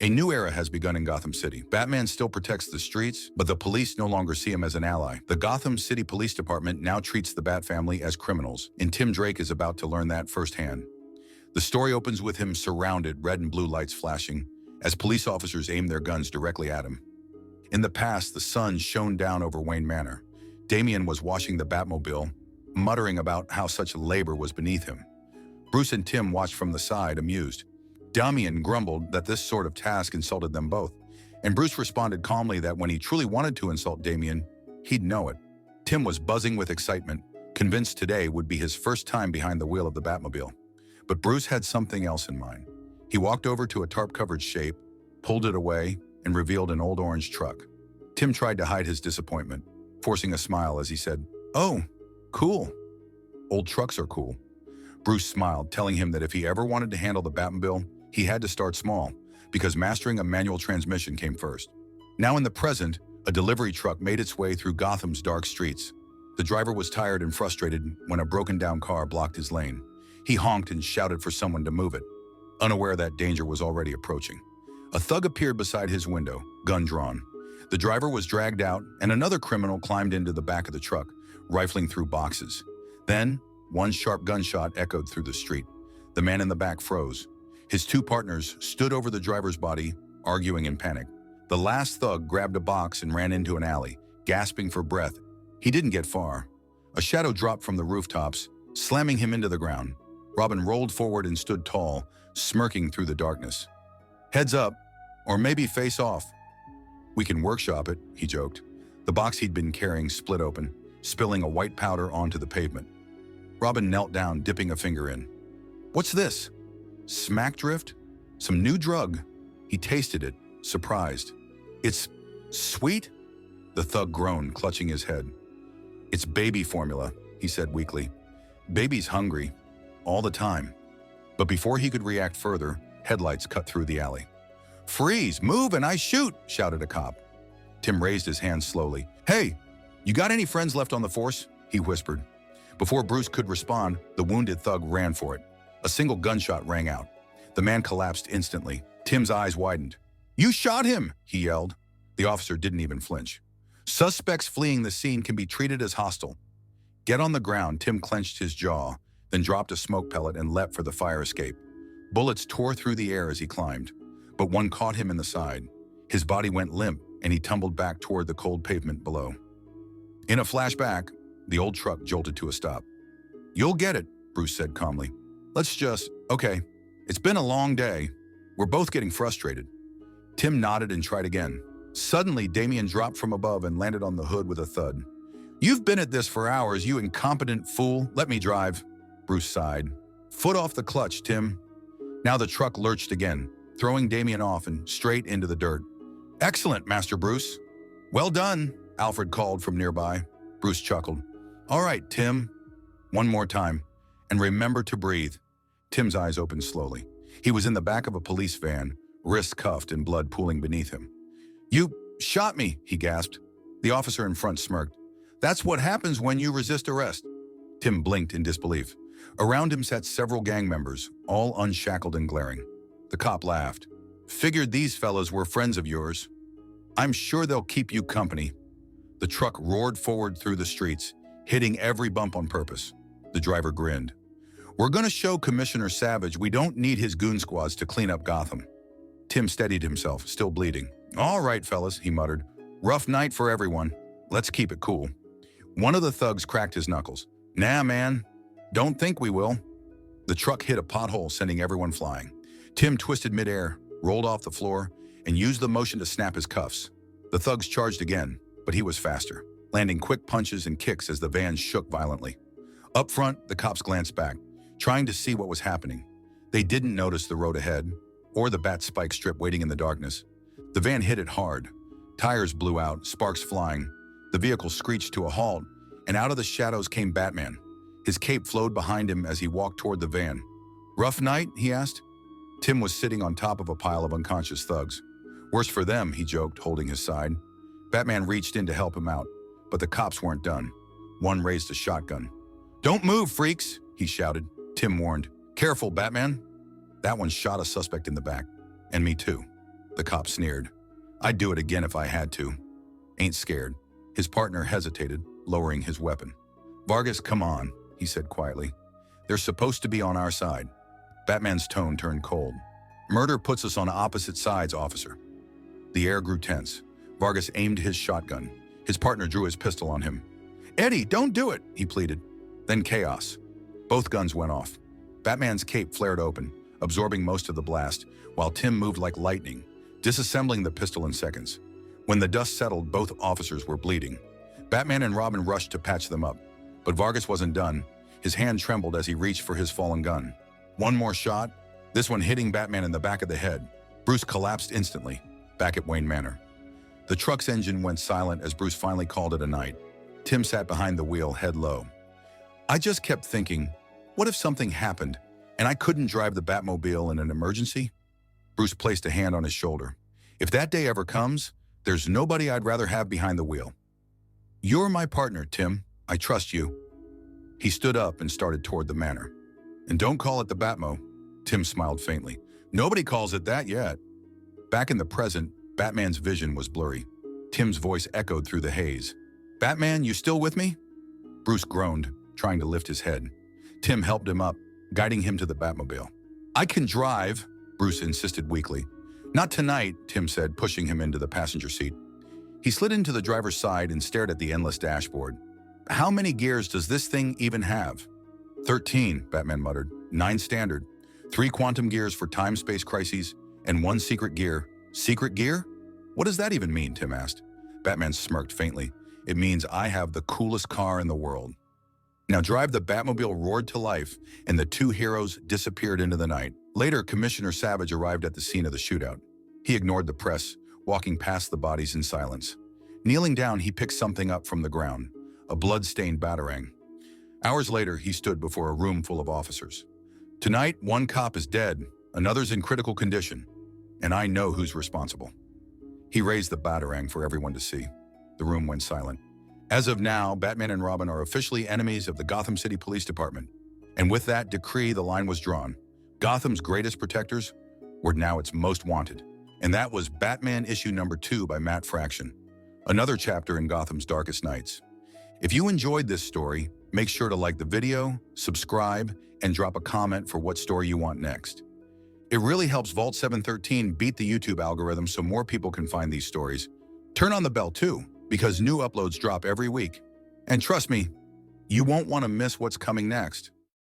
A new era has begun in Gotham City. Batman still protects the streets, but the police no longer see him as an ally. The Gotham City Police Department now treats the Bat family as criminals, and Tim Drake is about to learn that firsthand. The story opens with him surrounded, red and blue lights flashing, as police officers aim their guns directly at him. In the past, the sun shone down over Wayne Manor. Damian was washing the Batmobile, muttering about how such labor was beneath him. Bruce and Tim watched from the side, amused. Damian grumbled that this sort of task insulted them both, and Bruce responded calmly that when he truly wanted to insult Damian, he'd know it. Tim was buzzing with excitement, convinced today would be his first time behind the wheel of the Batmobile. But Bruce had something else in mind. He walked over to a tarp-covered shape, pulled it away, and revealed an old orange truck. Tim tried to hide his disappointment, forcing a smile as he said, "Oh, cool. Old trucks are cool." Bruce smiled, telling him that if he ever wanted to handle the Batmobile, he had to start small, because mastering a manual transmission came first. Now in the present, a delivery truck made its way through Gotham's dark streets. The driver was tired and frustrated when a broken-down car blocked his lane. He honked and shouted for someone to move it, unaware that danger was already approaching. A thug appeared beside his window, gun drawn. The driver was dragged out, and another criminal climbed into the back of the truck, rifling through boxes. Then, one sharp gunshot echoed through the street. The man in the back froze. His two partners stood over the driver's body, arguing in panic. The last thug grabbed a box and ran into an alley, gasping for breath. He didn't get far. A shadow dropped from the rooftops, slamming him into the ground. Robin rolled forward and stood tall, smirking through the darkness. "Heads up, or maybe face off. We can workshop it," he joked. The box he'd been carrying split open, spilling a white powder onto the pavement. Robin knelt down, dipping a finger in. "What's this? Smack drift? Some new drug?" He tasted it, surprised. "It's sweet?" The thug groaned, clutching his head. "It's baby formula," he said weakly. "Baby's hungry. All the time." But before he could react further, headlights cut through the alley. "Freeze! Move and I shoot!" shouted a cop. Tim raised his hand slowly. "Hey, you got any friends left on the force?" he whispered. Before Bruce could respond, the wounded thug ran for it. A single gunshot rang out. The man collapsed instantly. Tim's eyes widened. "You shot him!" he yelled. The officer didn't even flinch. "Suspects fleeing the scene can be treated as hostile." "Get on the ground." Tim clenched his jaw, then dropped a smoke pellet and leapt for the fire escape. Bullets tore through the air as he climbed, but one caught him in the side. His body went limp, and he tumbled back toward the cold pavement below. In a flashback, the old truck jolted to a stop. "You'll get it," Bruce said calmly. Okay, it's been a long day. We're both getting frustrated." Tim nodded and tried again. Suddenly, Damian dropped from above and landed on the hood with a thud. "You've been at this for hours, you incompetent fool. Let me drive." Bruce sighed. "Foot off the clutch, Tim." Now the truck lurched again, throwing Damian off and straight into the dirt. "Excellent, Master Bruce." "Well done," Alfred called from nearby. Bruce chuckled. "All right, Tim. One more time. And remember to breathe." Tim's eyes opened slowly. He was in the back of a police van, wrists cuffed and blood pooling beneath him. "You shot me," he gasped. The officer in front smirked. "That's what happens when you resist arrest." Tim blinked in disbelief. Around him sat several gang members, all unshackled and glaring. The cop laughed. "Figured these fellas were friends of yours. I'm sure they'll keep you company." The truck roared forward through the streets, hitting every bump on purpose. The driver grinned. "We're going to show Commissioner Savage we don't need his goon squads to clean up Gotham." Tim steadied himself, still bleeding. "All right, fellas," he muttered. "Rough night for everyone. Let's keep it cool." One of the thugs cracked his knuckles. "Nah, man. Don't think we will." The truck hit a pothole, sending everyone flying. Tim twisted midair, rolled off the floor, and used the motion to snap his cuffs. The thugs charged again, but he was faster, landing quick punches and kicks as the van shook violently. Up front, the cops glanced back, trying to see what was happening. They didn't notice the road ahead, or the bat spike strip waiting in the darkness. The van hit it hard. Tires blew out, sparks flying. The vehicle screeched to a halt, and out of the shadows came Batman. His cape flowed behind him as he walked toward the van. "Rough night?" he asked. Tim was sitting on top of a pile of unconscious thugs. "Worse for them," he joked, holding his side. Batman reached in to help him out, but the cops weren't done. One raised a shotgun. "Don't move, freaks," he shouted. Tim warned. "Careful, Batman." That one shot a suspect in the back. And me too. The cop sneered. I'd do it again if I had to. Ain't scared. His partner hesitated, lowering his weapon. Vargas, come on, he said quietly. They're supposed to be on our side. Batman's tone turned cold. Murder puts us on opposite sides, officer. The air grew tense. Vargas aimed his shotgun. His partner drew his pistol on him. Eddie, don't do it, he pleaded. Then chaos. Both guns went off. Batman's cape flared open, absorbing most of the blast, while Tim moved like lightning, disassembling the pistol in seconds. When the dust settled, both officers were bleeding. Batman and Robin rushed to patch them up, but Vargas wasn't done. His hand trembled as he reached for his fallen gun. One more shot, this one hitting Batman in the back of the head. Bruce collapsed instantly, back at Wayne Manor. The truck's engine went silent as Bruce finally called it a night. Tim sat behind the wheel, head low. I just kept thinking, what if something happened and I couldn't drive the Batmobile in an emergency? Bruce placed a hand on his shoulder. If that day ever comes, there's nobody I'd rather have behind the wheel. You're my partner, Tim. I trust you. He stood up and started toward the manor. And don't call it the Batmo. Tim smiled faintly. Nobody calls it that yet. Back in the present, Batman's vision was blurry. Tim's voice echoed through the haze. Batman, you still with me? Bruce groaned, trying to lift his head. Tim helped him up, guiding him to the Batmobile. I can drive, Bruce insisted weakly. Not tonight, Tim said, pushing him into the passenger seat. He slid into the driver's side and stared at the endless dashboard. How many gears does this thing even have? 13, Batman muttered. 9 standard. 3 quantum gears for time-space crises, and 1 secret gear. Secret gear? What does that even mean? Tim asked. Batman smirked faintly. It means I have the coolest car in the world. Now drive. The Batmobile roared to life, and the 2 heroes disappeared into the night. Later, Commissioner Savage arrived at the scene of the shootout. He ignored the press, walking past the bodies in silence. Kneeling down, he picked something up from the ground, a blood-stained batarang. Hours later, he stood before a room full of officers. Tonight, 1 cop is dead, another's in critical condition, and I know who's responsible. He raised the batarang for everyone to see. The room went silent. As of now, Batman and Robin are officially enemies of the Gotham City Police Department. And with that decree, the line was drawn. Gotham's greatest protectors were now its most wanted. And that was Batman issue number 2 by Matt Fraction, another chapter in Gotham's darkest nights. If you enjoyed this story, make sure to like the video, subscribe, and drop a comment for what story you want next. It really helps Vault713 beat the YouTube algorithm so more people can find these stories. Turn on the bell too, because new uploads drop every week. And trust me, you won't want to miss what's coming next.